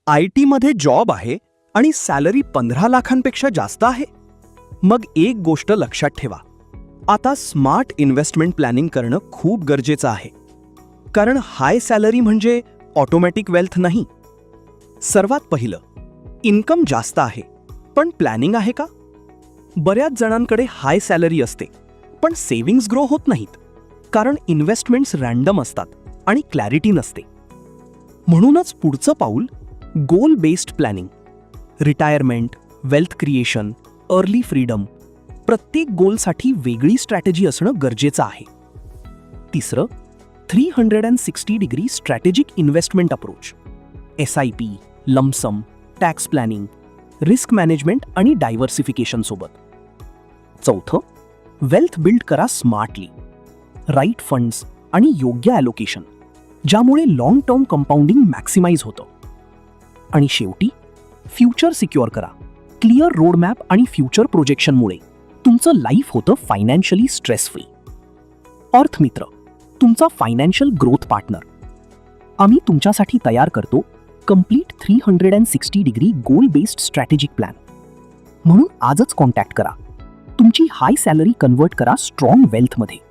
IT job आहे आणि salary 15 लाखांपेक्षा जास्त आहे. मग एक गोष्ट लक्षात ठेवा, आता स्मार्ट इन्व्हेस्टमेंट प्लॅनिंग करणं खूप गरजेचं आहे. कारण हाय सॅलरी म्हणजे ऑटोमॅटिक वेल्थ नाही. सर्वात पहिलं, इन्कम जास्त आहे पण प्लॅनिंग आहे का? बऱ्याच जणांकडे हाय सॅलरी असते पण सेव्हिंग्ज ग्रो होत नाहीत, कारण इन्व्हेस्टमेंट्स रँडम असतात आणि क्लॅरिटी नसते. म्हणूनच पुढचं पाऊल गोल based planning. Retirement, wealth creation, early freedom, प्रत्येक गोलसाठी वेगळी स्ट्रॅटेजी असणं गरजेचं आहे. तिसरं, 360 degree strategic investment approach. SIP, lump sum, tax planning, risk management आणि डायव्हर्सिफिकेशन सोबत. चौथं, वेल्थ बिल्ड करा स्मार्टली. राईट फंड्स आणि योग्य ॲलोकेशन, ज्यामुळे लॉंग टर्म कंपाऊंडिंग मॅक्सिमाइज होतं. आणि शेवटी, फ्युचर सिक्युअर करा. क्लिअर रोडमॅप आणि फ्युचर प्रोजेक्शनमुळे तुमचं लाईफ होतं फायनान्शियली स्ट्रेस फ्री. अर्थमित्र, तुमचा फायनान्शियल ग्रोथ पार्टनर. आम्ही तुमच्यासाठी तयार करतो कंप्लीट 360 डिग्री गोल बेस्ड स्ट्रॅटेजिक प्लॅन. म्हणून आजच कॉन्टॅक्ट करा. तुमची हाय सॅलरी कन्वर्ट करा स्ट्रॉंग वेल्थमध्ये.